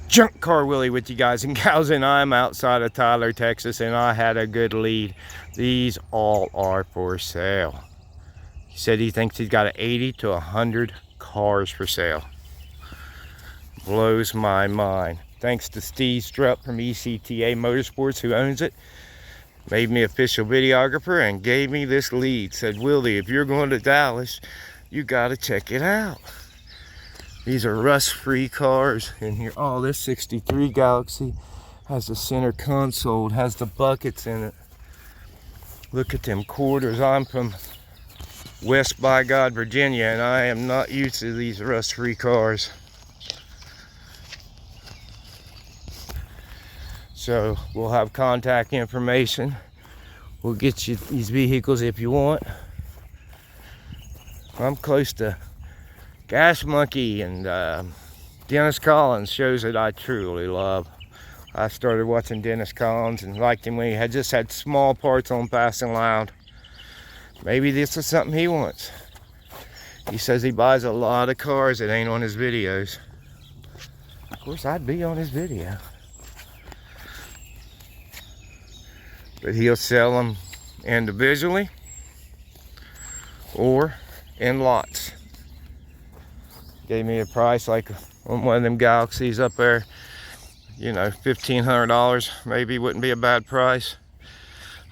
Junk Car Willie with you guys and gals, and I'm outside of Tyler, Texas, and I had a good lead. These all are for sale. He said he thinks he's got 80 to 100 cars for sale. Blows my mind. Thanks to Steve Strupp from ECTA Motorsports, who owns it. Made me official videographer and gave me this lead. Said, Willie, if you're going to Dallas, you got to check it out. These are rust-free cars in here. Oh, this 63 Galaxy has the center console, has the buckets in it. Look at them quarters. I'm from West by God, Virginia, and I am not used to these rust-free cars. So we'll have contact information. We'll get you these vehicles if you want. I'm close to Gas Monkey and Dennis Collins, shows that I truly love. I started watching Dennis Collins and liked him when he had just had small parts on Fast and Loud. Maybe this is something he wants. He says he buys a lot of cars that ain't on his videos. Of course, I'd be on his video. But he'll sell them individually or in lots. Gave me a price like on one of them Galaxies up there, you know, $1,500 maybe wouldn't be a bad price.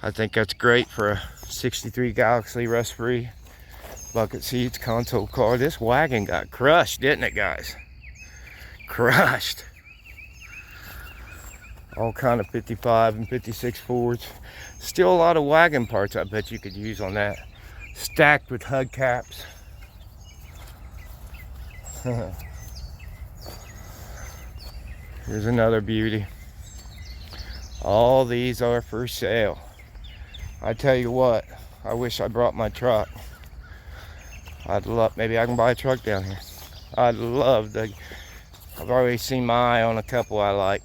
I think that's great for a 63 Galaxy rust-free, bucket seats, console car. This wagon got crushed, didn't it, guys? Crushed. All kind of 55 and 56 Fords. Still a lot of wagon parts I bet you could use on that. Stacked with hubcaps. Here's another beauty. All these are for sale. I tell you what, I wish I brought my truck. I'd love, maybe I can buy a truck down here. I'd love to. I've already seen my eye on a couple I like.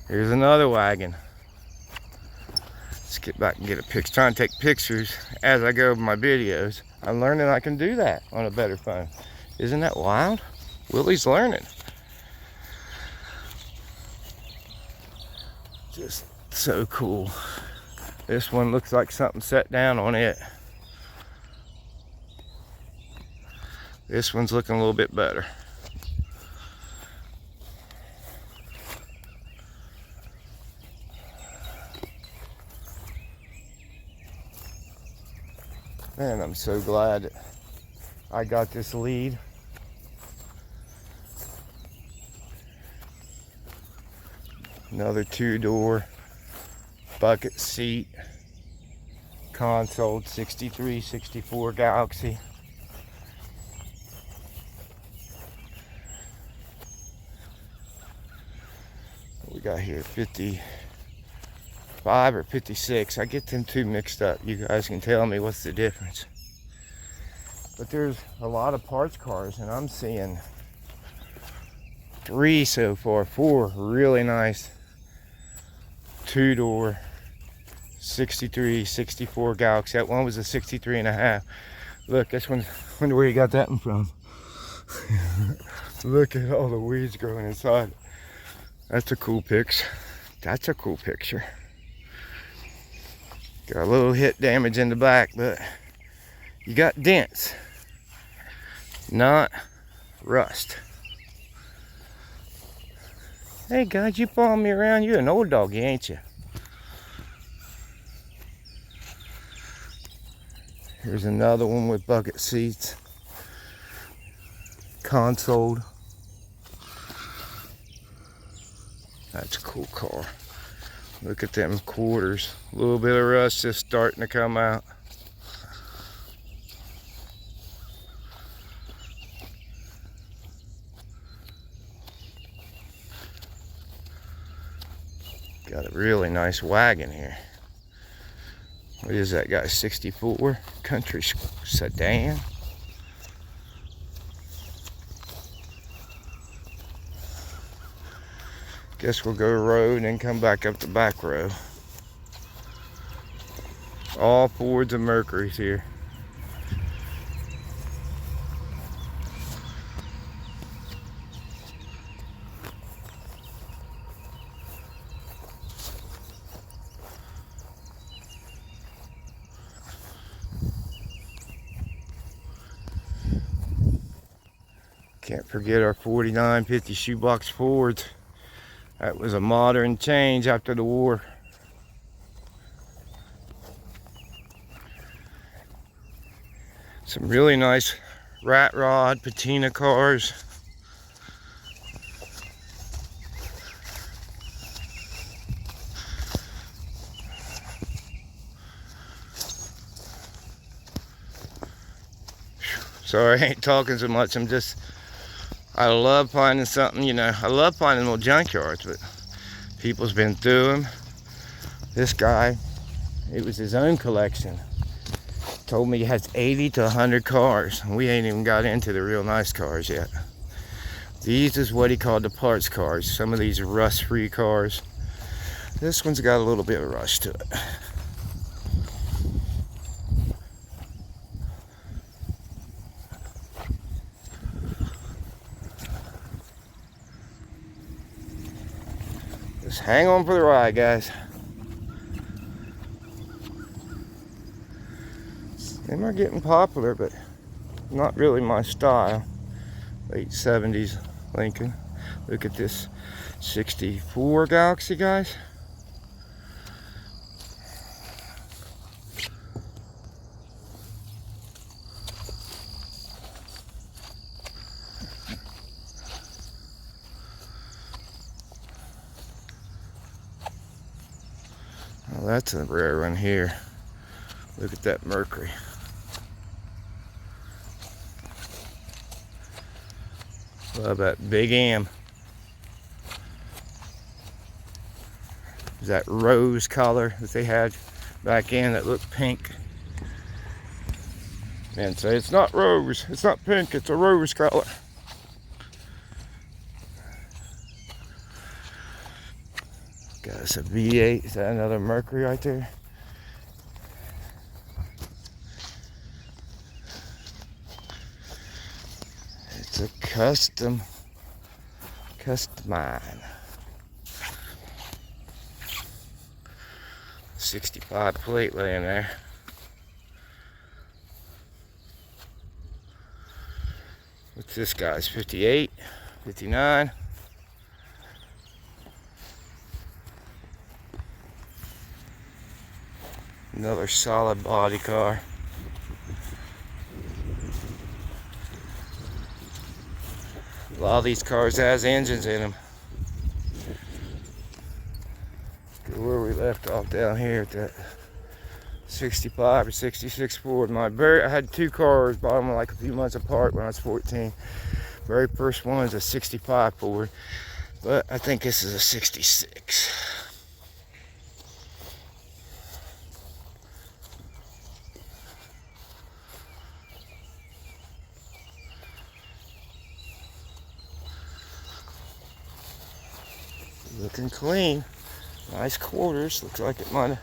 Here's another wagon. Let's get back and get a picture. Try and take pictures as I go over my videos. I'm learning I can do that on a better phone. Isn't that wild? Willie's learning. Just so cool. This one looks like something set down on it. This one's looking a little bit better. Man, I'm so glad that I got this lead. Another two-door bucket seat, console, 63, 64 Galaxy. What we got here, 55 or 56. I get them two mixed up. You guys can tell me what's the difference. But there's a lot of parts cars, and I'm seeing 3 so far, 4 really nice two-door 63, 64 Galaxy. That one was a 63 and a half. Look, this one, wonder where you got that one from. Look at all the weeds growing inside. That's a cool picture. That's a cool picture. Got a little hit damage in the back, but you got dents, not rust. Hey guys, you following me around? You're an old doggy, ain't you? Here's another one with bucket seats, console. That's a cool car. Look at them quarters. A little bit of rust just starting to come out. Got a really nice wagon here. What is that guy? 64 country sedan. Guess we'll go road and then come back up the back row. All Fords and Mercury's here. Can't forget our 49 50 shoebox Fords. That was a modern change after the war. Some really nice rat rod patina cars. Sorry, I ain't talking so much. I love finding something, you know. I love finding little junkyards, but people's been through them. This guy, it was his own collection. Told me he has 80 to 100 cars. And we ain't even got into the real nice cars yet. These is what he called the parts cars. Some of these are rust-free cars. This one's got a little bit of rust to it. Just hang on for the ride, guys. Them are getting popular, but not really my style. Late 70s Lincoln. Look at this 64 Galaxy, guys. Well, that's a rare one here. Look at that Mercury. Love that Big M. That rose color that they had back in that looked pink. And say it's not rose, it's not pink, it's a rose color. Got us a V8. Is that another Mercury right there? It's a customine. 65 plate laying there. What's this guy's? 58, 59. Another solid body car. A lot of these cars has engines in them. Go where we left off down here at that 65 or 66 Ford. I had two cars, bought them like a few months apart when I was 14. Very first one is a 65 Ford, but I think this is a 66. Looking clean. Nice quarters. Looks like it might have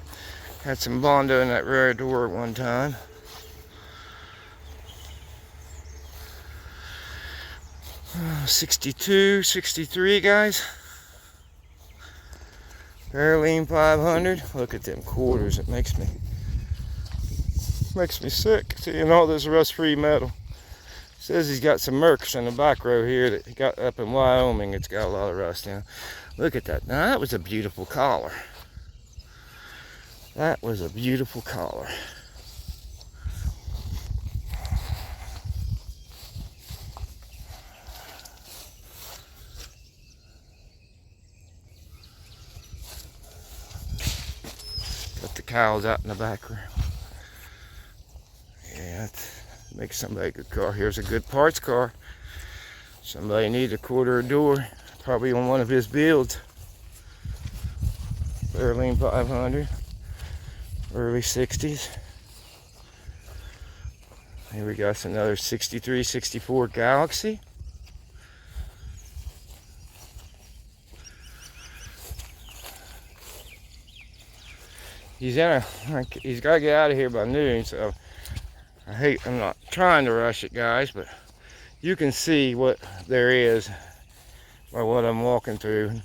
had some Bondo in that rear door at one time. Uh, 62, 63, guys. Fairlane 500. Look at them quarters. It makes me sick seeing all this rust-free metal. Says he's got some Mercs in the back row here that he got up in Wyoming. It's got a lot of rust in it. Look at that. Now that was a beautiful collar. That was a beautiful collar. Got the cows out in the back room. Yeah, that makes somebody a good car. Here's a good parts car. Somebody needs a quarter a door. Probably on one of his builds. Fairlane 500. Early 60s. Here we got another 63, 64 Galaxy. He's got to get out of here by noon, so I'm not trying to rush it, guys, but you can see what there is by what I'm walking through.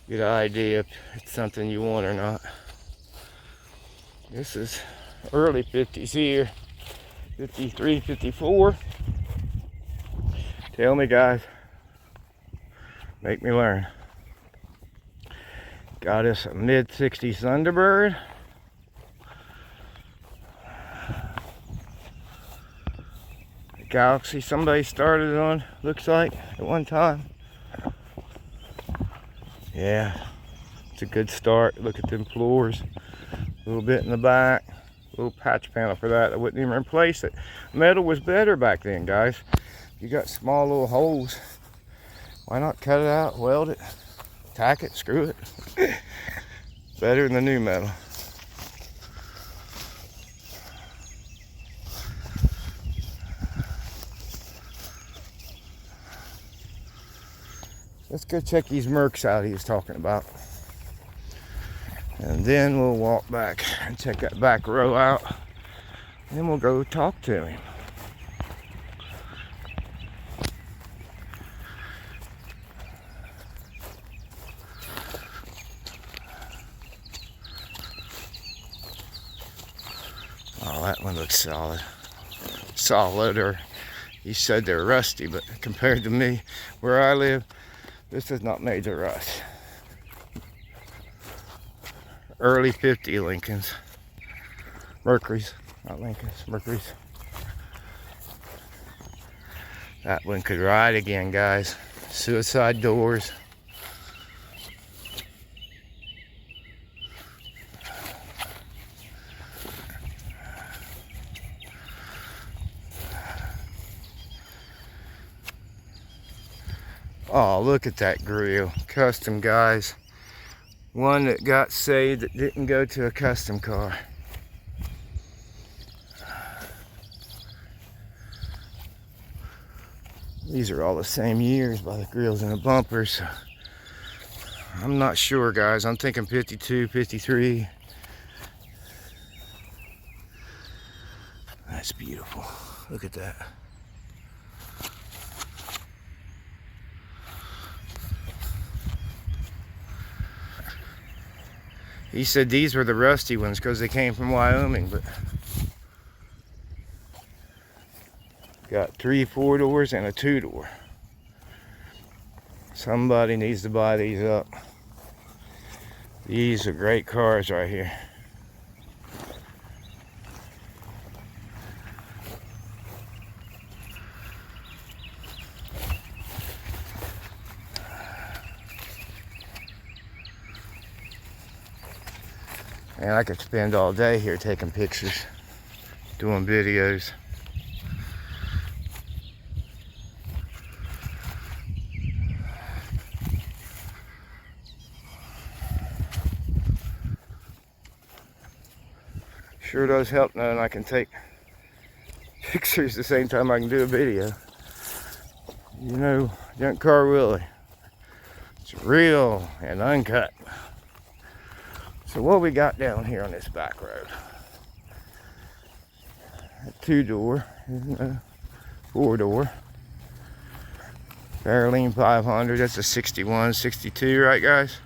Get an idea if it's something you want or not. This is early 50s here. 53, 54. Tell me, guys. Make me learn. Got us a mid-60s Thunderbird. A Galaxy somebody started on, looks like, at one time. Yeah, it's a good start. Look at them floors. A little bit in the back. A little patch panel for that. I wouldn't even replace it. Metal was better back then, guys. You got small little holes. Why not cut it out, weld it, tack it, screw it? Better than the new metal. Let's go check these Mercs out he was talking about. And then we'll walk back and check that back row out. And then we'll go talk to him. Oh, that one looks solid. Solid, or he said they're rusty, but compared to me, where I live, this is not made to rust. Early 50 Lincolns. Mercury's, not Lincolns, Mercury's. That one could ride again, guys. Suicide doors. Oh, look at that grill. Custom, guys. One that got saved that didn't go to a custom car. These are all the same years by the grills and the bumpers. I'm not sure, guys. I'm thinking 52, 53. That's beautiful. Look at that. He said these were the rusty ones because they came from Wyoming, but got 3 4-doors and a 2-door. Somebody needs to buy these up. These are great cars right here. And I could spend all day here taking pictures, doing videos. Sure does help knowing I can take pictures the same time I can do a video. You know, Junk Car Willie. It's real and uncut. So what we got down here on this back road? A 2-door, a 4-door. Fairlane 500, that's a 61, 62, right guys?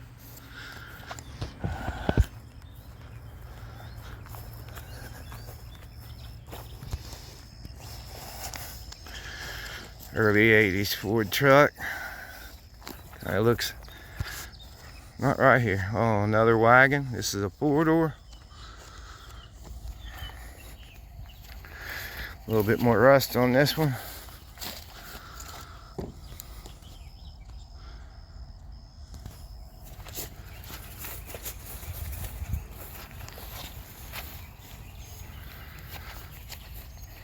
Early 80s Ford truck. It looks not right here. Oh, another wagon. This is a 4-door. A little bit more rust on this one.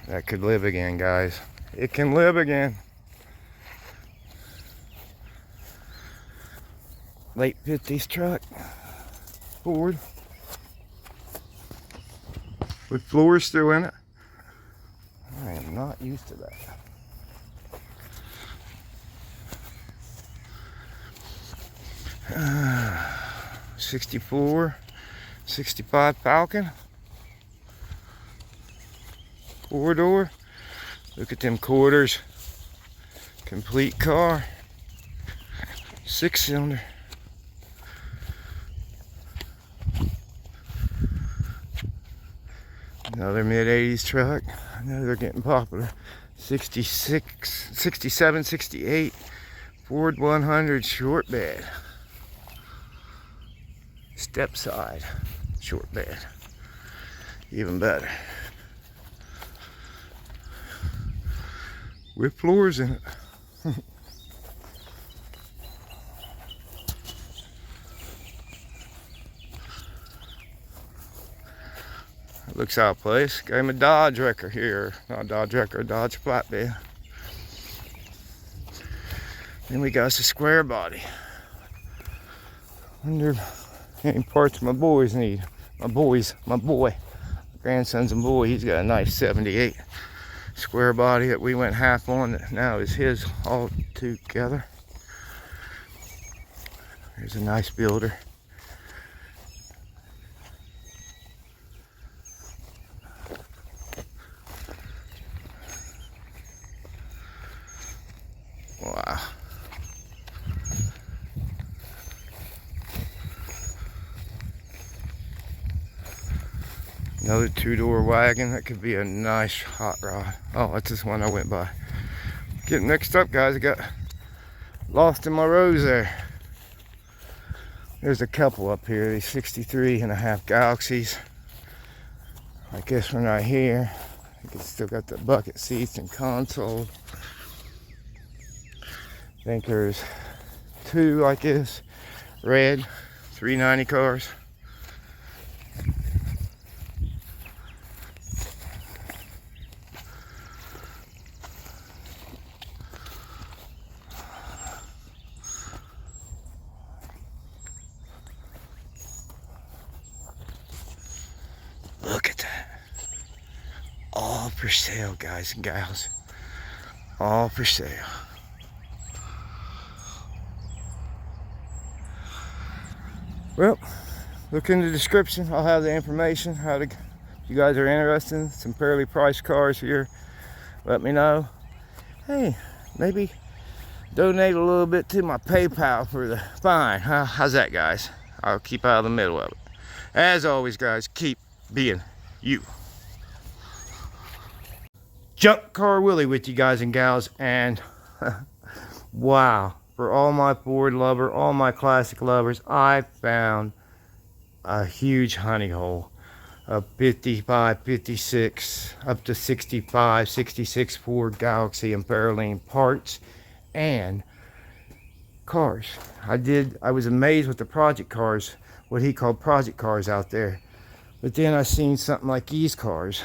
That could live again, guys. It can live again. Late 50s truck, Ford, with floors still in it. I am not used to that. 64, 65 Falcon, 4-door. Look at them quarters. Complete car, 6-cylinder. Another mid-80s truck. I know they're getting popular. 66, 67, 68 Ford 100 short bed. Step side short bed. Even better. With floors in it. Looks out of place. Got him a Dodge wrecker here. Not a Dodge wrecker, a Dodge flatbed. Then we got us a square body. Wonder any parts my boys need. My boy. My grandson's a boy. He's got a nice 78 square body that we went half on. That now is his all together. There's a nice builder. Wow. Another two-door wagon. That could be a nice hot rod. Oh, that's this one I went by. Getting next up, guys. I got lost in my rows there. There's a couple up here. These 63.5 Galaxies. I guess we're not here. I think it's still got the bucket seats and console. I think there's two like this. Red. 390 cars. Look at that. All for sale, guys and gals. All for sale. Well, look in the description. I'll have the information. How to, if you guys are interested in some fairly priced cars here, let me know. Hey, maybe donate a little bit to my PayPal for the fine. How's that, guys? I'll keep out of the middle of it. As always, guys, keep being you. Junk Car Willie with you guys and gals, and wow, for all my Ford lover, all my classic lovers, I found a huge honey hole of 55, 56, up to 65, 66 Ford Galaxy and Fairlane parts and cars. I was amazed with the project cars, what he called project cars out there. But then I seen something like these cars,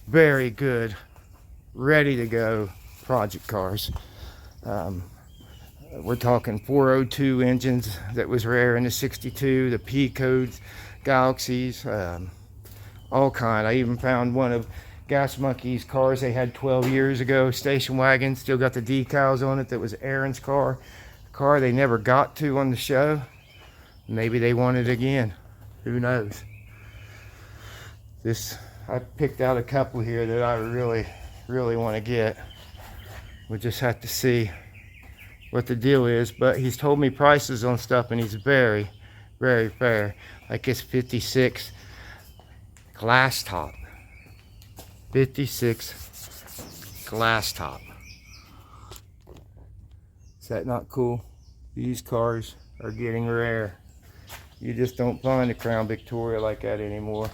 very good, ready to go project cars. We're talking 402 engines that was rare in the 62, the P codes, Galaxies, all kind. I even found one of Gas Monkey's cars they had 12 years ago, station wagon, still got the decals on it. That was Aaron's car, a car they never got to on the show. Maybe they want it again, who knows. I picked out a couple here that I really want to get. We'll just have to see what the deal is, but he's told me prices on stuff and he's very fair. Like this 56 glass top, 56 glass top. Is that not cool? These cars are getting rare. You just don't find a Crown Victoria like that anymore.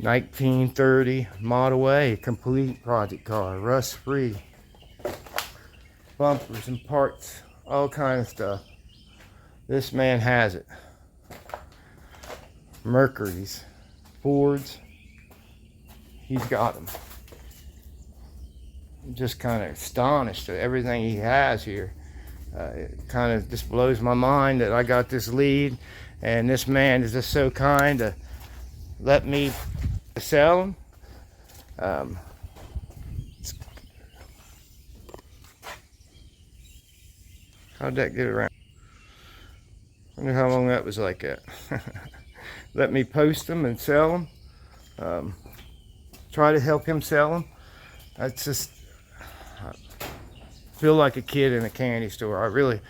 1930 Model A, complete project car, rust free, bumpers and parts, all kind of stuff. This man has it. Mercury's, Fords, he's got them. I'm just kind of astonished at everything he has here. It kind of just blows my mind that I got this lead and this man is just so kind to let me sell them. How'd that get around? I wonder how long that was like that. Let me post them and sell them. Try to help him sell them. That's just, I feel like a kid in a candy store.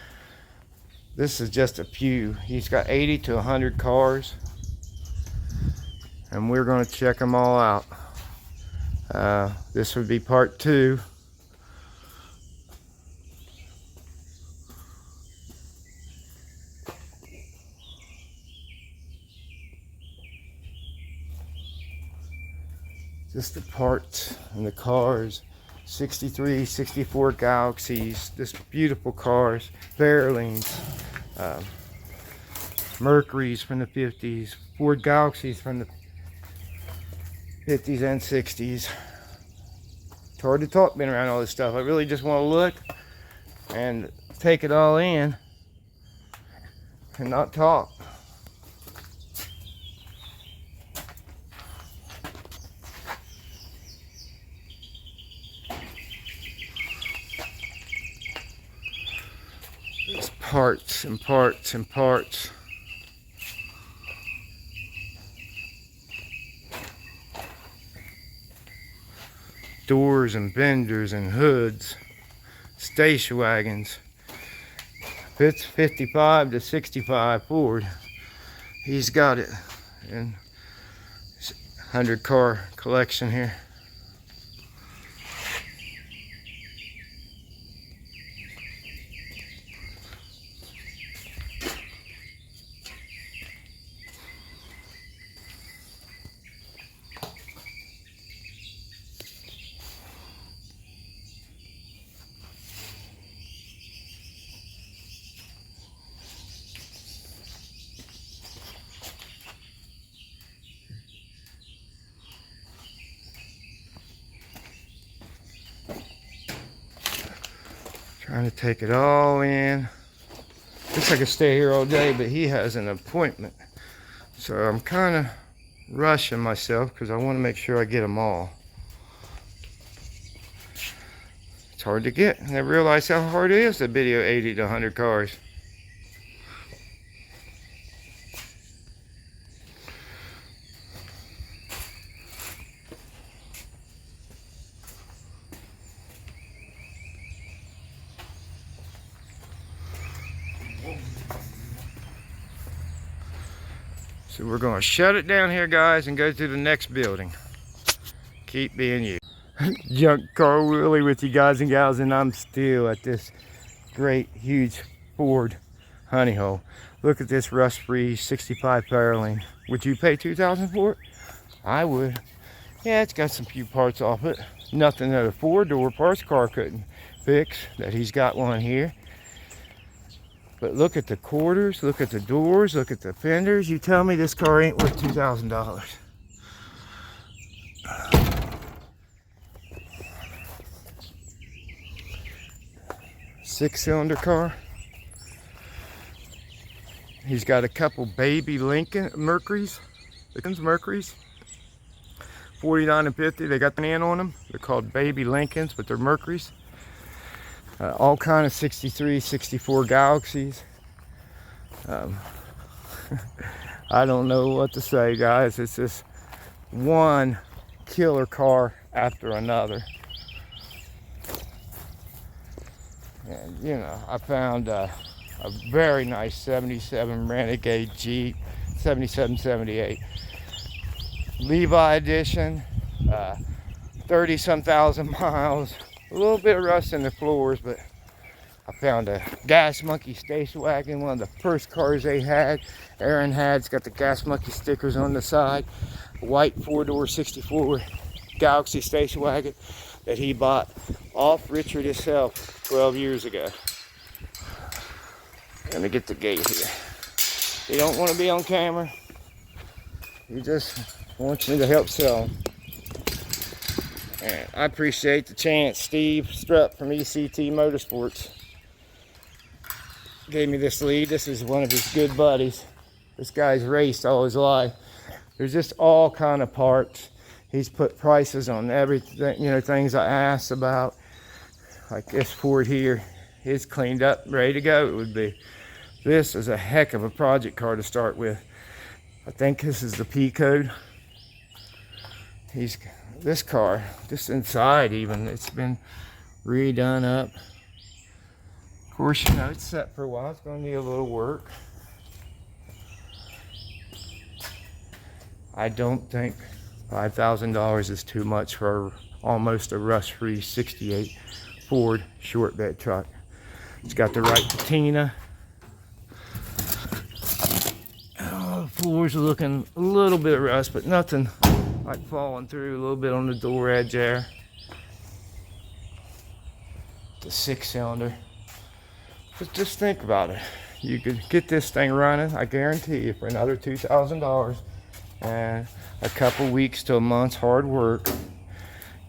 This is just a few. He's got 80 to 100 cars. And we're going to check them all out. This would be part 2. Just the parts and the cars. 63, 64 Galaxies, just beautiful cars. Fairlanes, Mercuries from the 50s, Ford Galaxies from the 50s and 60s. It's hard to talk being around all this stuff. I really just want to look and take it all in and not talk. It's parts and parts and parts. Doors and benders and hoods, station wagons. It's 55 to 65 Ford. He's got it in 100 car collection here. Trying to take it all in. Looks like I could stay here all day, but he has an appointment. So I'm kind of rushing myself because I want to make sure I get them all. It's hard to get. I never realized how hard it is to video 80 to 100 cars. So we're going to shut it down here, guys, and go to the next building. Keep being you. Junk Car Willie with you guys and gals, and I'm still at this great, huge Ford honey hole. Look at this rust-free 65 Fairlane. Would you pay $2,000 for it? I would. Yeah, it's got some few parts off it. Nothing that a 4-door parts car couldn't fix, that he's got one here. But look at the quarters, look at the doors, look at the fenders. You tell me this car ain't worth $2,000. 6-cylinder car. He's got a couple baby Mercuries. 49 and 50. They got the N on them. They're called baby Lincolns, but they're Mercuries. All kind of 63, 64 Galaxies. I don't know what to say, guys. It's just one killer car after another. And you know, I found a very nice 77 Renegade Jeep, 77, 78 Levi edition, 30-some thousand miles. A little bit of rust in the floors, but I found a Gas Monkey station wagon, one of the first cars they had. Aaron had. It's got the Gas Monkey stickers on the side. A white 4-door 64 Galaxy station wagon that he bought off Richard himself 12 years ago. Let me get the gate here. He don't want to be on camera. He just wants me to help sell him. And I appreciate the chance. Steve Strupp from ECT Motorsports gave me this lead. This is one of his good buddies. This guy's raced all his life. There's just all kind of parts. He's put prices on everything, you know, things I asked about. Like this Ford here, it's cleaned up, ready to go. It would be. This is a heck of a project car to start with. I think this is the P code. This car, just inside even, it's been redone up. Of course, you know, it's set for a while. It's going to need a little work. I don't think $5,000 is too much for almost a rust-free 68 Ford short bed truck. It's got the right patina. Oh, the floors are looking a little bit of rust, but nothing like falling through. A little bit on the door edge there. The 6-cylinder. But just think about it. You could get this thing running, I guarantee you, for another $2,000 and a couple weeks to a month's hard work,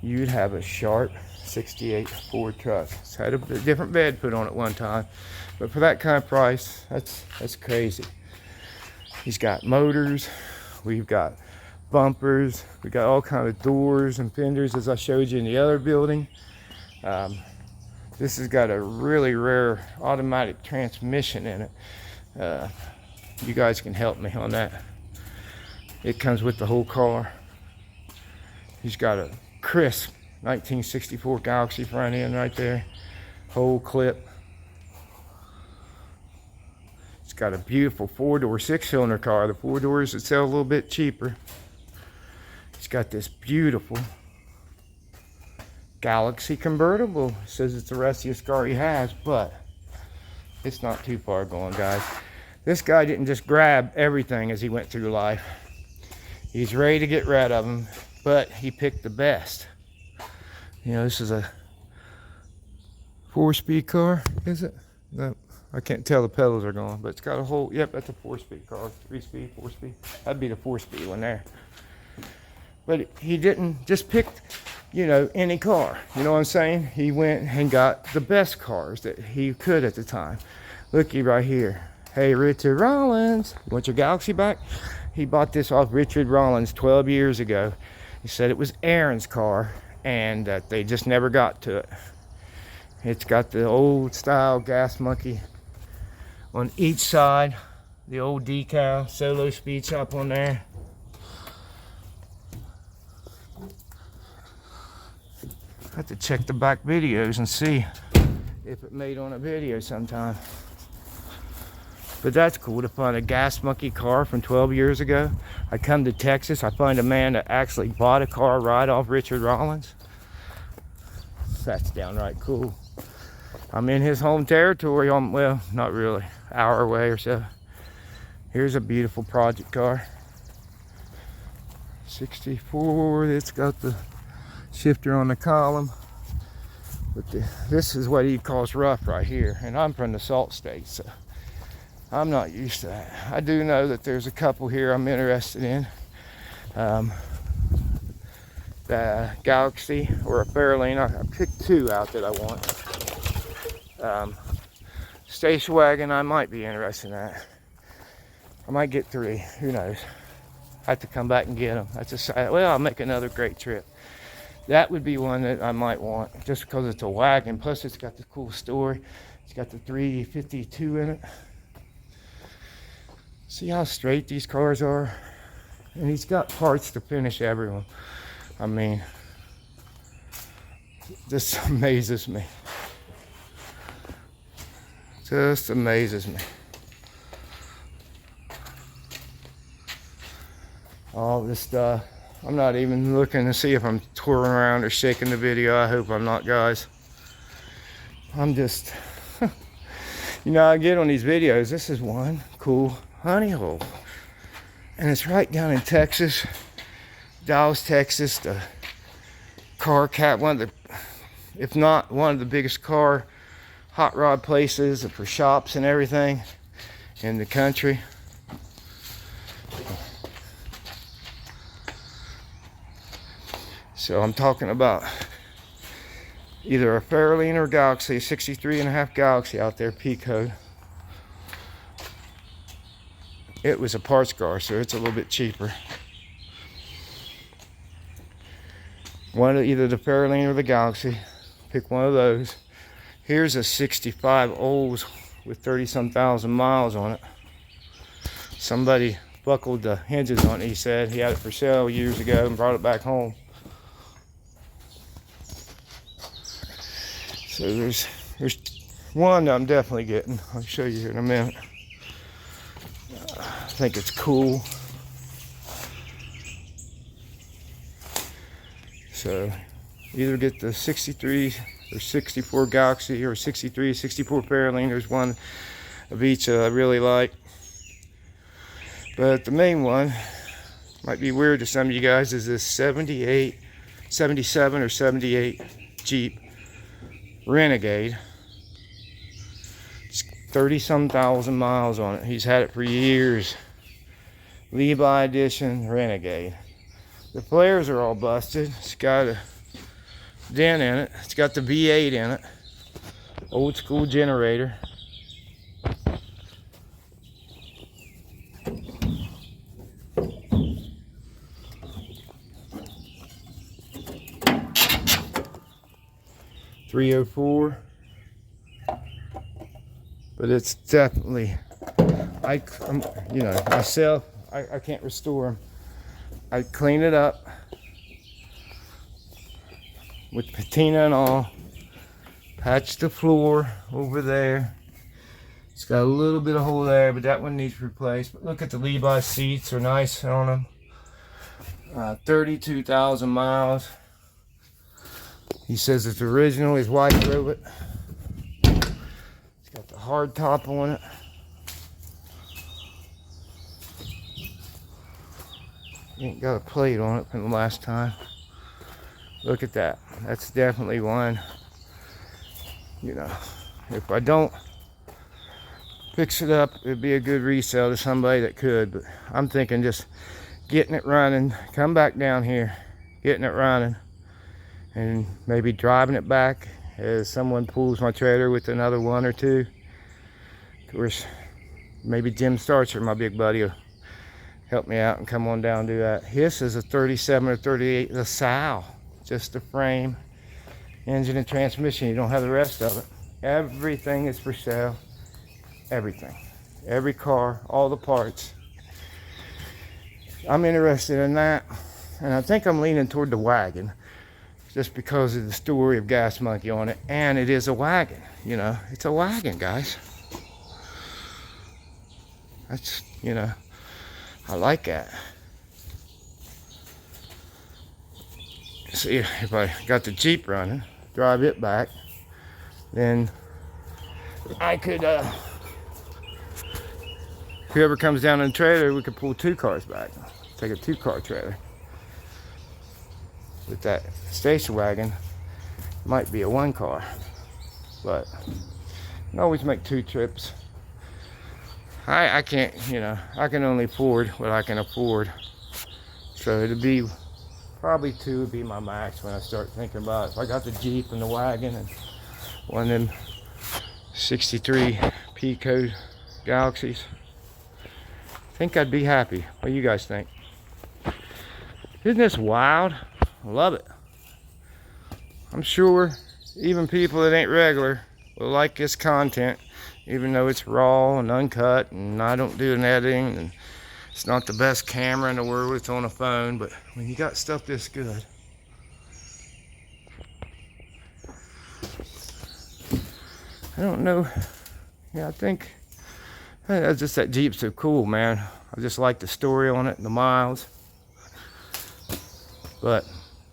you'd have a sharp 68 Ford truck. It's had a different bed put on it one time, but for that kind of price, that's crazy. He's got motors, we've got bumpers, we got all kind of doors and fenders as I showed you in the other building. This has got a really rare automatic transmission in it. You guys can help me on that. It comes with the whole car. He's got a crisp 1964 Galaxy front end right there. Whole clip. It's got a beautiful 4-door 6-cylinder car. The 4 doors that sell a little bit cheaper. It's got this beautiful Galaxy convertible. It says it's the rustiest car he has, but it's not too far gone, guys. This guy didn't just grab everything as he went through life. He's ready to get rid of them, but he picked the best. You know, this is a 4-speed car, is it? No, I can't tell, the pedals are gone, but it's got a whole, yep, that's a 4-speed car. 3-speed, 4-speed. That'd be the 4-speed one there. But he didn't just pick, you know, any car. You know what I'm saying? He went and got the best cars that he could at the time. Looky right here. Hey, Richard Rollins, you want your Galaxy back? He bought this off Richard Rollins 12 years ago. He said it was Aaron's car and that they just never got to it. It's got the old style gas monkey on each side. The old decal, solo speed shop on there. I have to check the back videos and see if it made on a video sometime. But that's cool to find a gas monkey car from 12 years ago. I come to Texas, I find a man that actually bought a car right off Richard Rollins. That's downright cool. I'm in his home territory, well, not really, hour away or so. Here's a beautiful project car. 64, it's got the shifter on the column. But this is what he calls rough right here. And I'm from the Salt State, so I'm not used to that. I do know that there's a couple here I'm interested in. The Galaxy or a Fairlane. I picked 2 out that I want. Station wagon I might be interested in that. I might get 3, who knows. I have to come back and get them. That's a side. Well, I'll make another great trip. That would be one that I might want just because it's a wagon. Plus it's got the cool story. It's got the 352 in it. See how straight these cars are? And he's got parts to finish everyone. I mean, this amazes me. Just amazes me. All this stuff. I'm not even looking to see if I'm twirling around or shaking the video. I hope I'm not, guys. I'm just, you know, I get on these videos. This is one cool honey hole. And it's right down in Texas, Dallas, Texas. The car cat, one of the, if not one of the biggest car hot rod places for shops and everything in the country. So I'm talking about either a Fairlane or Galaxy, 63.5 Galaxy out there, P code. It was a parts car, so it's a little bit cheaper. One of either the Fairlane or the Galaxy. Pick one of those. Here's a 65 Olds with 30-some thousand miles on it. Somebody buckled the hinges on it, he said. He had it for sale years ago and brought it back home. So there's one that I'm definitely getting. I'll show you here in a minute. I think it's cool. So either get the 63 or 64 Galaxy or 63, 64 Fairlane. There's one of each I really like. But the main one, might be weird to some of you guys, is this 78, 77 or 78 Jeep Renegade. It's 30-some thousand miles on it. He's had it for years. Levi Edition Renegade. The flares are all busted. It's got a dent in it. It's got the V8 in it. Old school generator. .304, but it's definitely, you know, myself, I can't restore them. I clean it up with patina and all, patch the floor over there. It's got a little bit of hole there, but that one needs replaced. But look at the Levi seats, are nice on them. 32,000 miles. He says it's original. His wife drove it. It's got the hard top on it. Ain't got a plate on it from the last time. Look at that. That's definitely one. You know, if I don't fix it up, it'd be a good resale to somebody that could. But I'm thinking just getting it running, come back down here, getting it running, and maybe driving it back as someone pulls my trailer with another one or two. Of course, maybe Jim Starcher, my big buddy, will help me out and come on down and do that. His is a 37 or 38 LaSalle, just the frame, engine and transmission. You don't have the rest of it. Everything is for sale. Everything, every car, all the parts. I'm interested in that, and I think I'm leaning toward the wagon, just because of the story of Gas Monkey on it, and it is a wagon. You know, it's a wagon, guys. That's, you know, I like that. See, if I got the Jeep running, drive it back, then I could, whoever comes down in the trailer, we could pull 2 cars back. Take a 2-car trailer. With that station wagon, might be a 1-car, but you can always make 2 trips. I can't, you know, I can only afford what I can afford, so it'd be probably 2 would be my max when I start thinking about it. If I got the Jeep and the wagon and one of them 63 Pico Galaxies, I think I'd be happy. What do you guys think? Isn't this wild? I love it. I'm sure even people that ain't regular will like this content, even though it's raw and uncut and I don't do an editing and it's not the best camera in the world, it's on a phone. But when you got stuff this good, I don't know. Yeah, I think that's just, that Jeep's so cool, man. I just like the story on it and the miles. But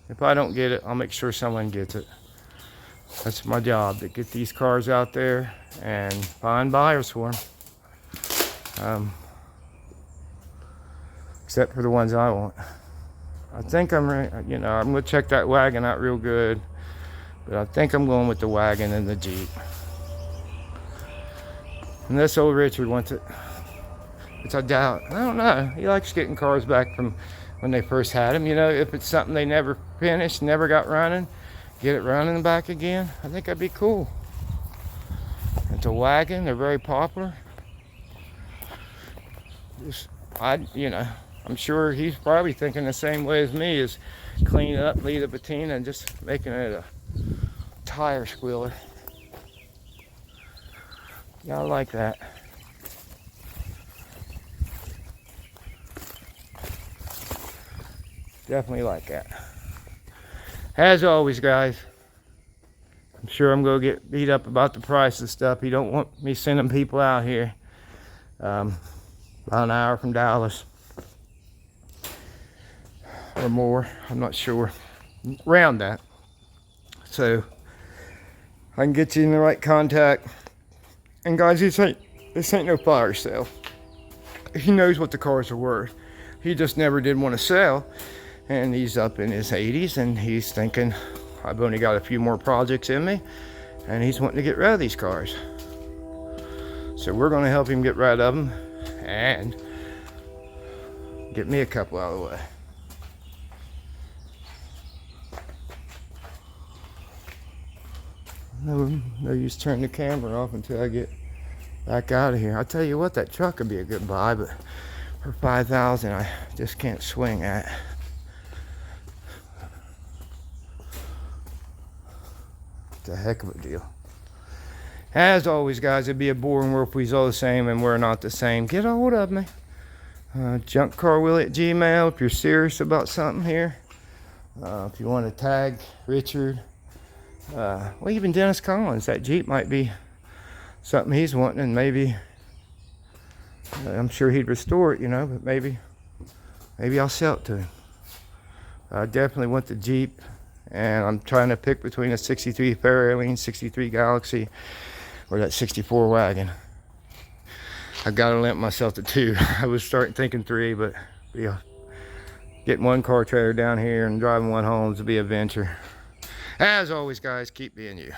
if I don't get it, I'll make sure someone gets it. That's my job, to get these cars out there and find buyers for them. Except for the ones I want. I think I'm ready, you know, I'm gonna check that wagon out real good, but I think I'm going with the wagon and the Jeep. Unless old Richard wants it, which I doubt. I don't know. He likes getting cars back from when they first had them. You know, if it's something they never finished, never got running, get it running back again. I think that'd be cool. It's a wagon. They're very popular. You know, I'm sure he's probably thinking the same way as me, is clean it up, leave the patina, and just making it a tire squealer. Yeah, I like that. Definitely like that. As always, guys, I'm sure I'm gonna get beat up about the price of stuff. You don't want me sending people out here about an hour from Dallas or more, I'm not sure. around that. So I can get you in the right contact. And guys, this ain't no fire sale. He knows what the cars are worth. He just never did want to sell. And he's up in his 80s and he's thinking, I've only got a few more projects in me, and he's wanting to get rid of these cars. So we're going to help him get rid of them and get me a couple out of the way. No use turning the camera off until I get back out of here. I'll tell you what, that truck could be a good buy, but for $5,000 I just can't swing at. It's a heck of a deal. As always, guys, it'd be a boring world if we was all the same, and we're not the same. Get a hold of me. junkcarwillie@gmail if you're serious about something here. If you want to tag Richard, well, even Dennis Collins, that Jeep might be something he's wanting, and maybe I'm sure he'd restore it, you know, but maybe I'll sell it to him. I definitely want the Jeep, and I'm trying to pick between a 63 Fairlane, 63 Galaxy, or that 64 wagon. I've got to limit myself to 2. I was starting thinking 3, but yeah, getting one car trailer down here and driving one home to be a venture. As always, guys, keep being you.